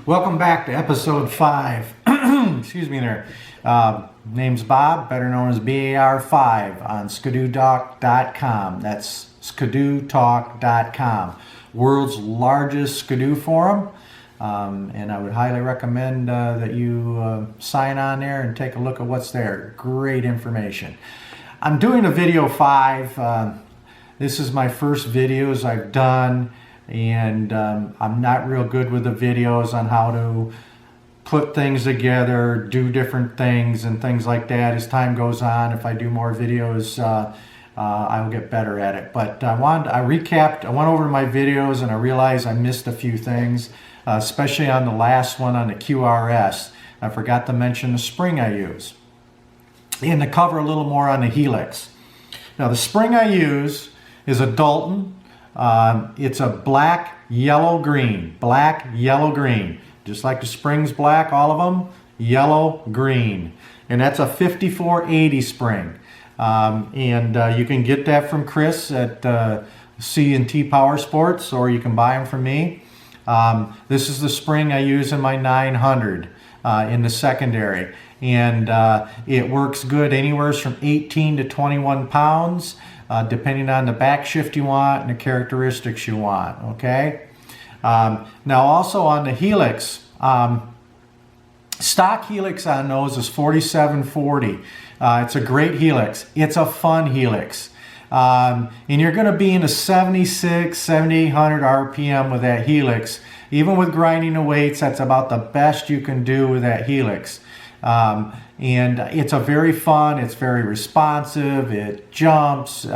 Welcome back to episode 5. Excuse me there. Name's Bob, better known as BAR5 on skidootalk.com. That's skidootalk.com. World's largest skidoo forum. And I would highly recommend that you sign on there and take a look at what's there. Great information. I'm doing a video 5. This is my first videos I've done, and I'm not real good with the videos on how to put things together, do different things and things like that. As time goes on, if I do more videos, I will get better at it. But I went over my videos and I realized I missed a few things, especially on the last one on the QRS. I forgot to mention the spring I use. And to cover a little more on the Helix. Now the spring I use is a Dalton. It's a black, yellow, green. Black, yellow, green. Just like the springs black, all of them, yellow, green. And that's a 5480 spring. You can get that from Chris at C&T Power Sports, or you can buy them from me. This is the spring I use in my 900 in the secondary. And it works good anywhere from 18 to 21 pounds, depending on the back shift you want and the characteristics you want, okay? Now also on the Helix, stock Helix on those is 4740. It's a great Helix. It's a fun Helix. And you're going to be in a 76, 7800 RPM with that Helix. Even with grinding the weights, that's about the best you can do with that Helix. And it's a very fun, it's very responsive, it jumps,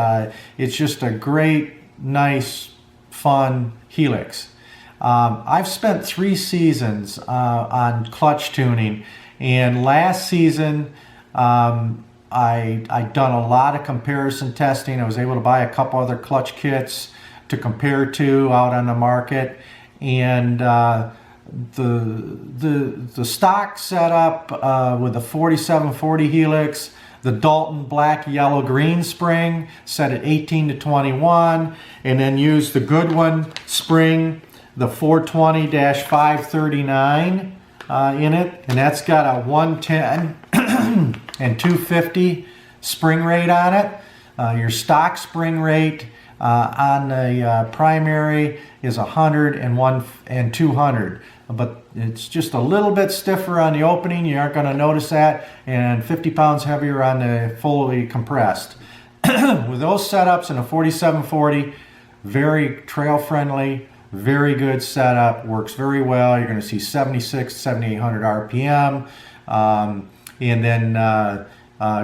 it's just a great, nice, fun Helix. I've spent 3 seasons on clutch tuning, and last season I done a lot of comparison testing. I was able to buy a couple other clutch kits to compare to out on the market, and the stock setup with the 4740 Helix, the Dalton black, yellow, green spring set at 18 to 21, and then use the good one spring, the 420-539 in it, and that's got a 110 and 250 spring rate on it. Your stock spring rate on the primary is 100 and 200, but it's just a little bit stiffer on the opening. You aren't going to notice that, and 50 pounds heavier on the fully compressed. With those setups in a 4740, very trail friendly, very good setup, works very well. You're going to see 76, 7800 RPM, and then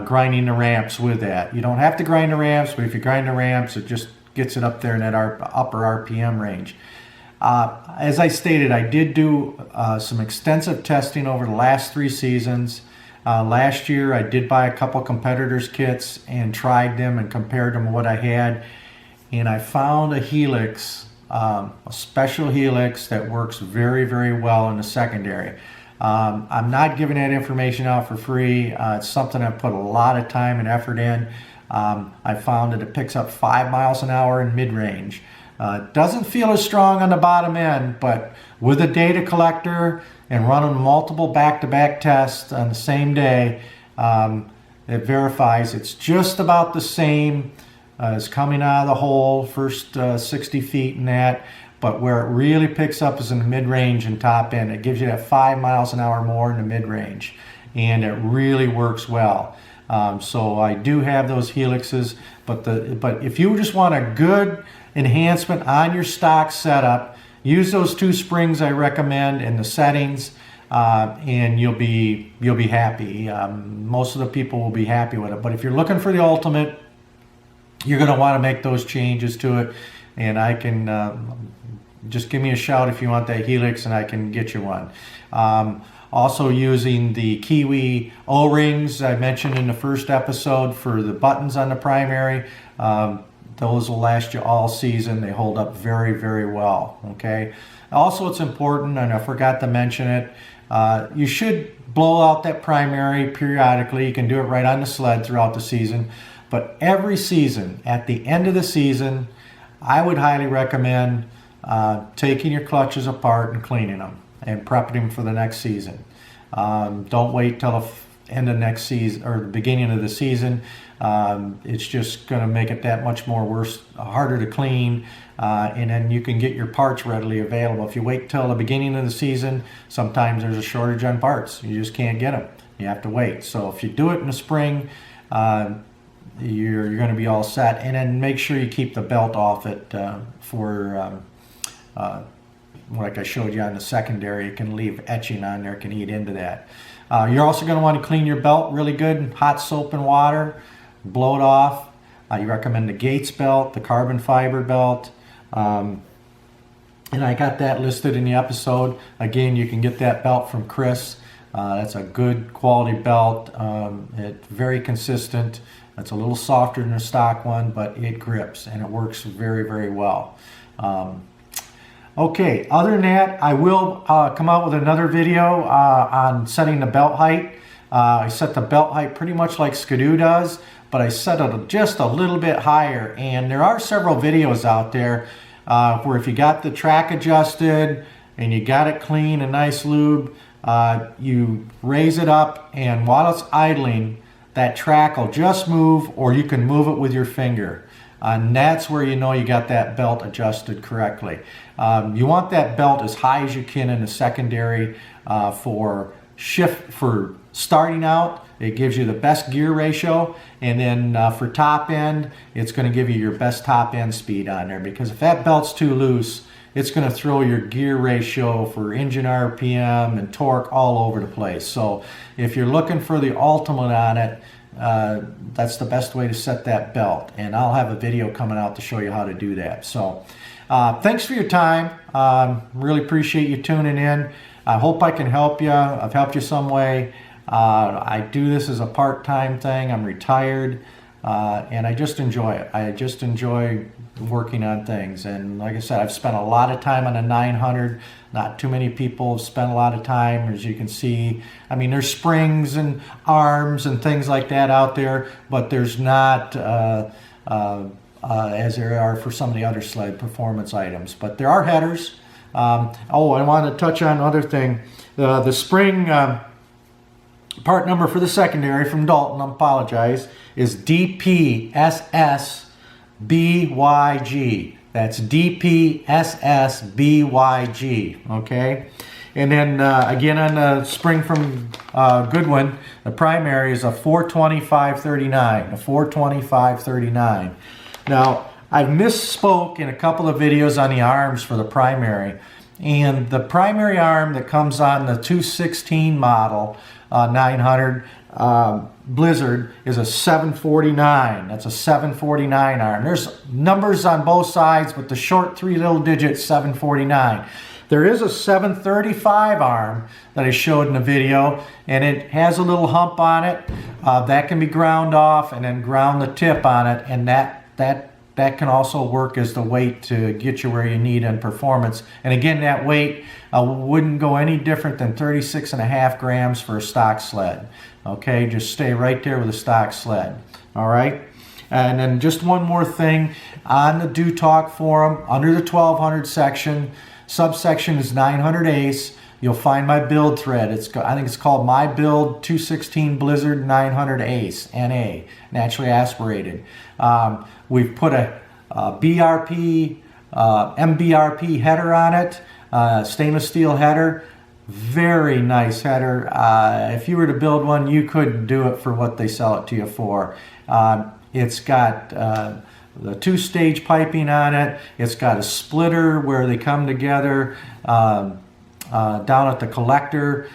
grinding the ramps with that. You don't have to grind the ramps, but if you grind the ramps, it just gets it up there in that upper RPM range. As I stated, I did do some extensive testing over the last 3 seasons. Last year I did buy a couple competitors kits and tried them and compared them to what I had, and I found a Helix, a special Helix that works very, very well in the secondary. I'm not giving that information out for free. It's something I've put a lot of time and effort in. I found that it picks up 5 miles an hour in mid-range. Doesn't feel as strong on the bottom end, but with a data collector and running multiple back-to-back tests on the same day, it verifies it's just about the same as coming out of the hole, first 60 feet and that, but where it really picks up is in the mid-range and top end. It gives you that 5 miles an hour more in the mid-range, and it really works well. So I do have those Helixes, but if you just want a good enhancement on your stock setup, use those 2 springs I recommend in the settings, and you'll be happy. Most of the people will be happy with it. But if you're looking for the ultimate, you're going to want to make those changes to it, and I can just give me a shout if you want that Helix, and I can get you one. Also using the Kiwi O-rings I mentioned in the first episode for the buttons on the primary. Those will last you all season. They hold up very, very well, okay? Also, it's important, and I forgot to mention it, you should blow out that primary periodically. You can do it right on the sled throughout the season. But every season, at the end of the season, I would highly recommend taking your clutches apart and cleaning them. and prepping him for the next season. Don't wait till the end of next season or the beginning of the season. It's just going to make it that much more worse, harder to clean, and then you can get your parts readily available. If you wait till the beginning of the season, sometimes there's a shortage on parts. You just can't get them. You have to wait. So if you do it in the spring, you're going to be all set. And then make sure you keep the belt off it like I showed you on the secondary. It can leave etching on there, can eat into that. You're also going to want to clean your belt really good, hot soap and water, blow it off. You recommend the Gates belt, the carbon fiber belt, and I got that listed in the episode. Again, you can get that belt from Chris. That's a good quality belt. It's very consistent. It's a little softer than the stock one, but it grips and it works very, very well. Okay, other than that, I will come out with another video on setting the belt height. I set the belt height pretty much like Skidoo does, but I set it just a little bit higher. And there are several videos out there where if you got the track adjusted and you got it clean and nice lube, you raise it up, and while it's idling, that track will just move, or you can move it with your finger. And that's where you know you got that belt adjusted correctly. You want that belt as high as you can in the secondary for starting out. It gives you the best gear ratio, and then for top end, it's going to give you your best top end speed on there, because if that belt's too loose, it's going to throw your gear ratio for engine RPM and torque all over the place. So if you're looking for the ultimate on it, that's the best way to set that belt. And I'll have a video coming out to show you how to do that. So thanks for your time. Really appreciate you tuning in. I hope I can help you. I've helped you some way. I do this as a part-time thing. I'm retired. And I just enjoy it. I just enjoy working on things. And like I said, I've spent a lot of time on the 900. Not too many people have spent a lot of time, as you can see. I mean, there's springs and arms and things like that out there, but there's not as there are for some of the other sled performance items. But there are headers. I want to touch on another thing. The spring part number for the secondary from Dalton, I apologize, is DPSSBYG. That's DPSSBYG, okay? And then again on the spring from Goodwin, the primary is a 42539, a 42539. Now, I've misspoke in a couple of videos on the arms for the primary. And the primary arm that comes on the 216 model 900 Blizzard is a 749. That's a 749 arm. There's numbers on both sides, but the short three little digits 749. There is a 735 arm that I showed in the video, and it has a little hump on it. That can be ground off and then ground the tip on it, and that can also work as the weight to get you where you need in performance. And again, that weight wouldn't go any different than 36.5 grams for a stock sled. Okay, just stay right there with a stock sled. All right. And then just one more thing on the Do Talk forum, under the 1200 section, subsection is 900 Ace. You'll find my build thread. I think it's called My Build 216 Blizzard 900 Ace, NA, naturally aspirated. We've put a BRP, MBRP header on it, stainless steel header. Very nice header. If you were to build one, you couldn't do it for what they sell it to you for. It's got the two-stage piping on it. It's got a splitter where they come together down at the collector.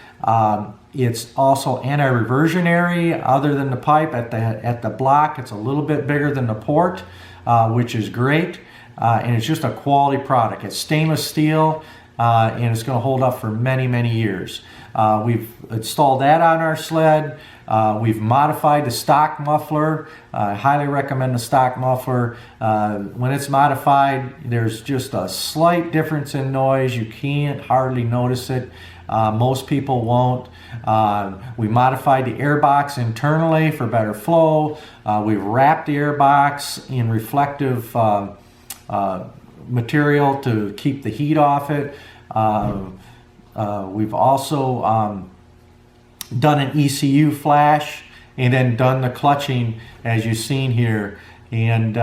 It's also anti-reversionary. Other than the pipe at the block, it's a little bit bigger than the port, which is great. And it's just a quality product. It's stainless steel, and it's going to hold up for many, many years. We've installed that on our sled. We've modified the stock muffler. I highly recommend the stock muffler. When it's modified, there's just a slight difference in noise. You can't hardly notice it. Most people won't. We modified the airbox internally for better flow. We've wrapped the airbox in reflective material to keep the heat off it. We've also done an ECU flash and then done the clutching as you've seen here, and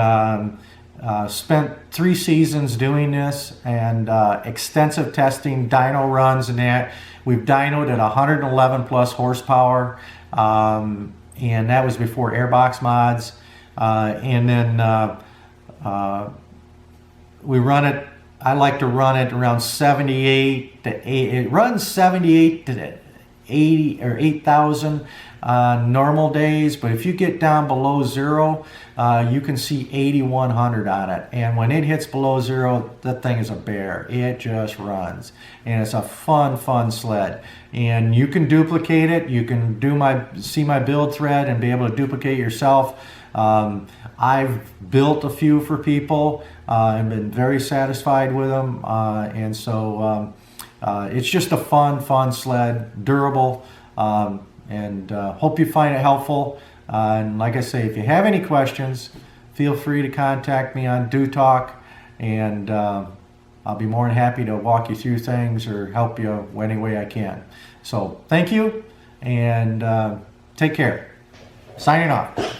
spent 3 seasons doing this, and extensive testing, dyno runs and that. We've dynoed at 111 plus horsepower, and that was before airbox mods, and then we run it, I like to run it around 78 to 8, it runs 78 to 80 or 8,000 normal days, but if you get down below zero, you can see 8,100 on it, and when it hits below zero, that thing is a bear. It just runs, and it's a fun sled, and you can duplicate it. You can see my build thread and be able to duplicate yourself. I've built a few for people and been very satisfied with them, and so it's just a fun sled, durable, and hope you find it helpful. And like I say, if you have any questions, feel free to contact me on Do Talk, and I'll be more than happy to walk you through things or help you any way I can. So thank you, and take care. Signing off.